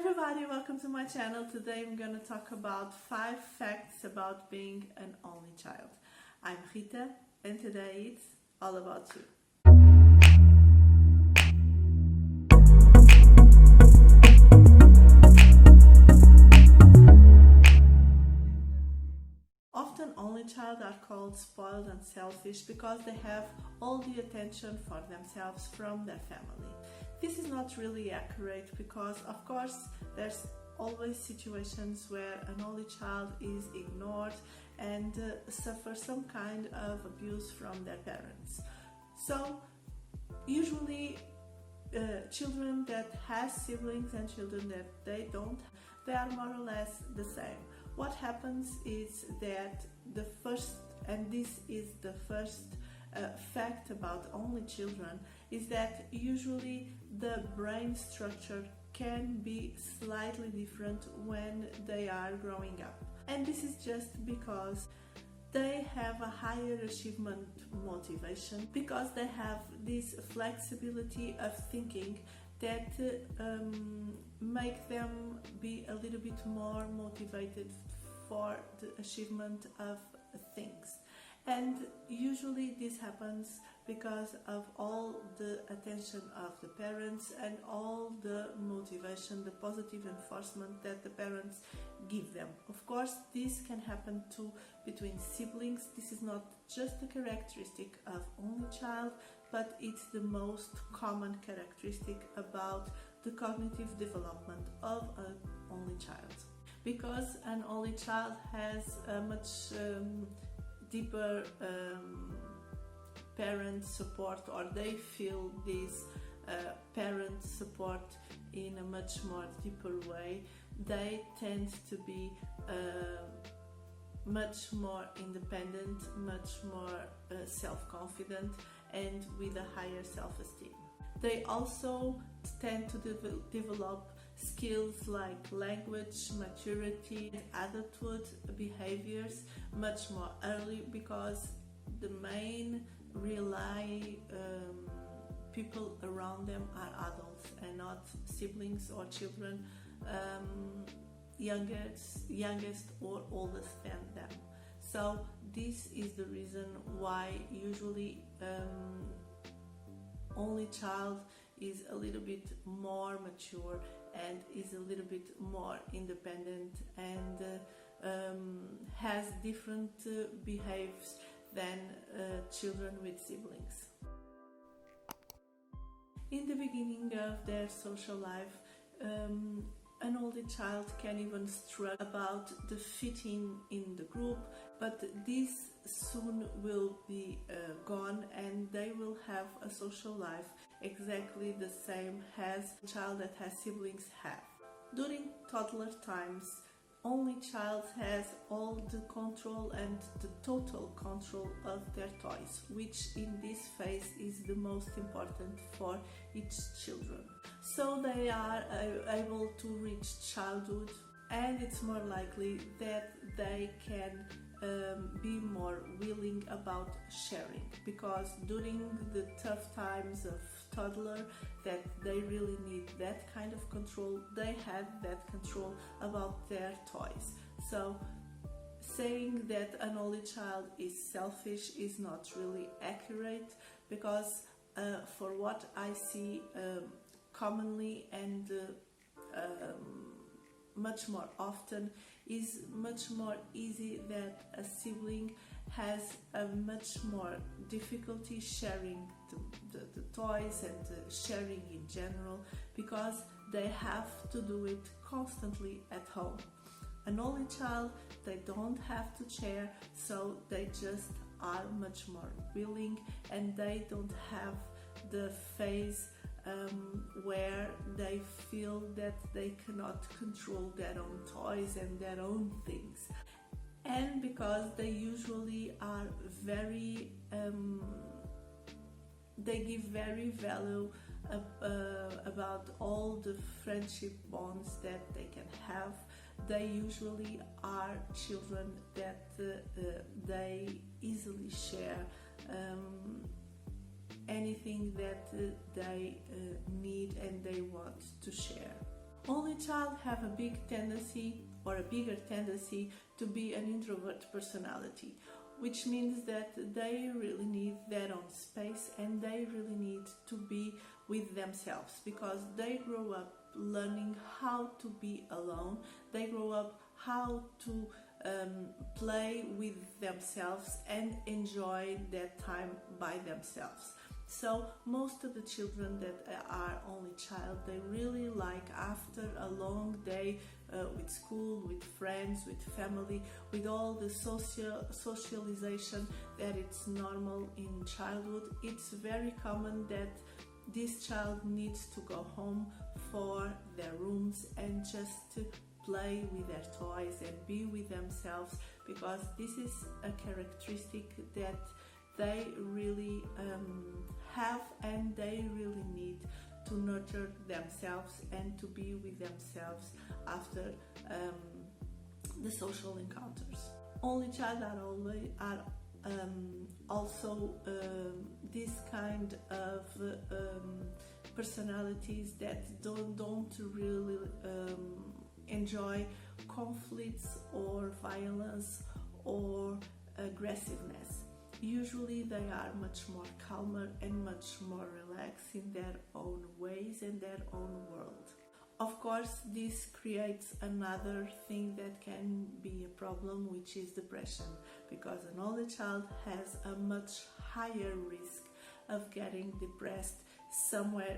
everybody, welcome to my channel. Today I'm going to talk about 5 facts about being an only child. I'm Rita and today it's all about you. Often only child are called spoiled and selfish because they have all the attention for themselves from their family. This is not really accurate because of course there's always situations where an only child is ignored and suffers some kind of abuse from their parents. So usually children that have siblings and children that they don't, they are more or less the same. What happens is that the first, and this is the first fact about only children, is that usually the brain structure can be slightly different when they are growing up. And this is just because they have a higher achievement motivation, because they have this flexibility of thinking that make them be a little bit more motivated for the achievement of things. And usually this happens because of all the attention of the parents and all the motivation, the positive enforcement that the parents give them. Of course, this can happen too between siblings. This is not just a characteristic of only child, but it's the most common characteristic about the cognitive development of an only child. Because an only child has a much deeper parent support, or they feel this parent support in a much more deeper way, they tend to be much more independent, much more self-confident, and with a higher self-esteem. They also tend to develop skills like language, maturity, and adulthood behaviors much more early, because the main people around them are adults and not siblings or children, youngest or oldest than them. So this is the reason why usually only child is a little bit more mature and is a little bit more independent and has different behaviors than children with siblings. In the beginning of their social life, an older child can even struggle about the fitting in the group, but this soon will be gone, and they will have a social life exactly the same as a child that has siblings have. During toddler times, only child has all the control and the total control of their toys, which in this phase is the most important for each children. So they are able to reach childhood, and it's more likely that they can be more willing about sharing, because during the tough times of toddler that they really need that kind of control, they have that control about their toys. So saying that an only child is selfish is not really accurate, because for what I see commonly and much more often, is much more easy that a sibling has a much more difficulty sharing the toys and sharing in general, because they have to do it constantly at home. An only child, they don't have to share, so they just are much more willing, and they don't have the phase where they feel that they cannot control their own toys and their own things. And because they usually are very they give very value about all the friendship bonds that they can have, they usually are children that they easily share anything that they need and they want to share. Only child have a big tendency or a bigger tendency to be an introvert personality, which means that they really need their own space and they really need to be with themselves, because they grow up learning how to be alone. They grow up how to play with themselves and enjoy that time by themselves. So most of the children that are only child, they really like, after a long day with school, with friends, with family, with all the socialization that it's normal in childhood, it's very common that this child needs to go home for their rooms and just to play with their toys and be with themselves, because this is a characteristic that they really have, and they really need to nurture themselves and to be with themselves after the social encounters. Only child are also this kind of personalities that don't really enjoy conflicts or violence or aggressiveness. Usually they are much more calmer and much more relaxed in their own ways and their own world. Of course, this creates another thing that can be a problem, which is depression, because an only child has a much higher risk of getting depressed somewhere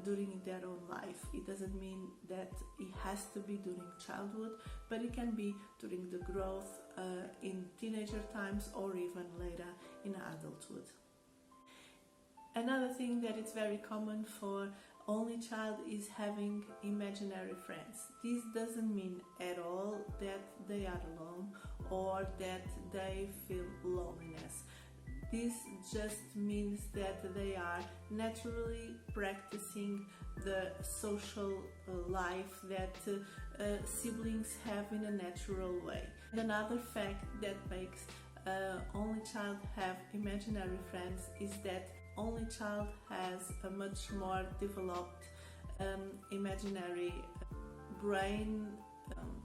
during their own life. It doesn't mean that it has to be during childhood, but it can be during the growth in teenager times or even later in adulthood. Another thing that is very common for only child is having imaginary friends. This doesn't mean at all that they are alone or that they feel loneliness. This just means that they are naturally practicing the social life that siblings have in a natural way. And another fact that makes only child have imaginary friends is that only child has a much more developed imaginary brain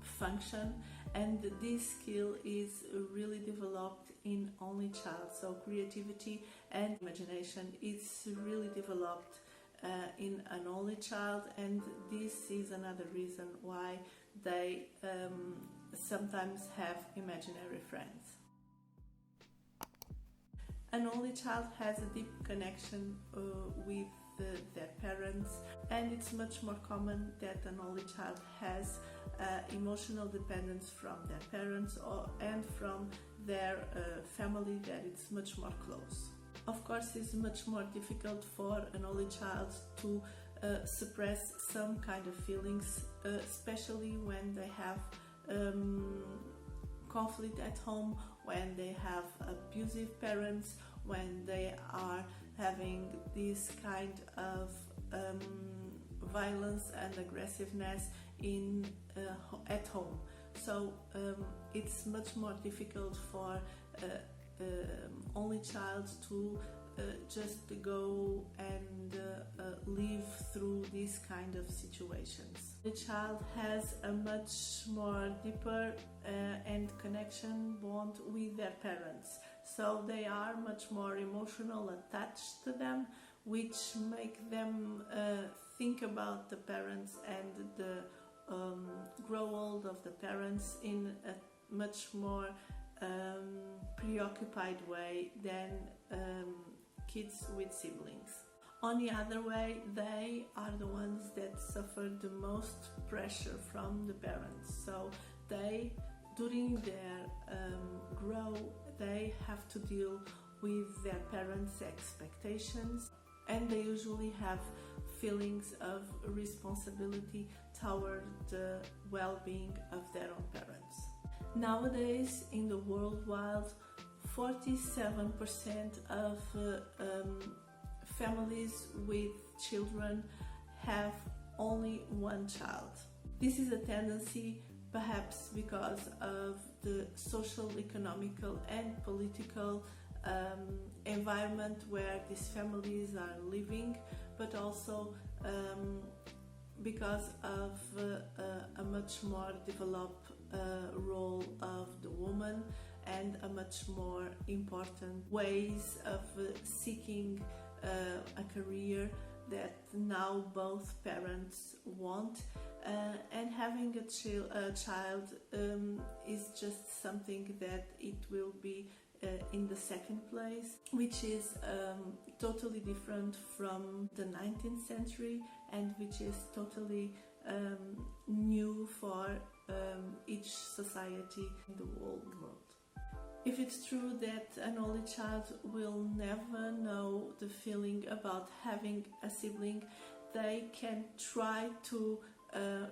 function, and this skill is really developed in only child. So creativity and imagination is really developed in an only child, and this is another reason why they sometimes have imaginary friends. An only child has a deep connection with their parents, and it's much more common that an only child has emotional dependence from their parents and from their family, that it's much more close. Of course, it's much more difficult for an only child to suppress some kind of feelings, especially when they have conflict at home, when they have abusive parents, when they are having this kind of violence and aggressiveness at home. So it's much more difficult for only child to just go and live through these kind of situations. The child has a much more deeper and connection bond with their parents, so they are much more emotional attached to them, which make them think about the parents and the grow old of the parents in a much more preoccupied way than kids with siblings. On the other way, they are the ones that suffer the most pressure from the parents. So they, during their grow, they have to deal with their parents' expectations, and they usually have feelings of responsibility toward the well-being of their own parents. Nowadays, in the world wide, 47% of families with children have only one child. This is a tendency, perhaps because of the social, economical and political environment where these families are living, but also because of much more developed role of the woman and a much more important ways of seeking a career that now both parents want, and having a child is just something that it will be in the second place, which is totally different from the 19th century and which is totally new for each society in the whole world. If it's true that an only child will never know the feeling about having a sibling, they can try to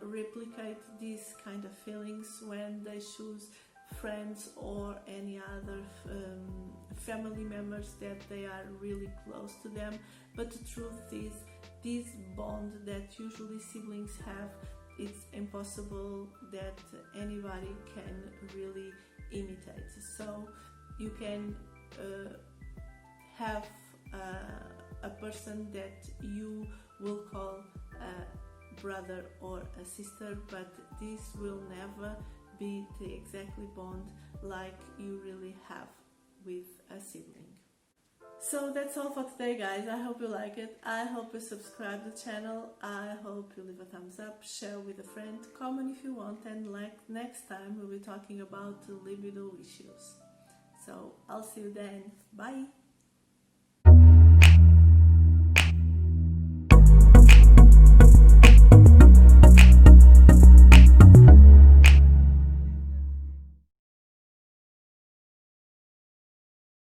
replicate these kind of feelings when they choose friends or any other family members that they are really close to them. But the truth is, this bond that usually siblings have, it's impossible that anybody can really imitate. So you can have a person that you will call a brother or a sister, but this will never be the exactly bond like you really have with a sibling. So that's all for today, guys. I hope you like it. I hope you subscribe to the channel. I hope you leave a thumbs up, share with a friend, comment if you want, and like next time we'll be talking about libido issues. So I'll see you then. Bye.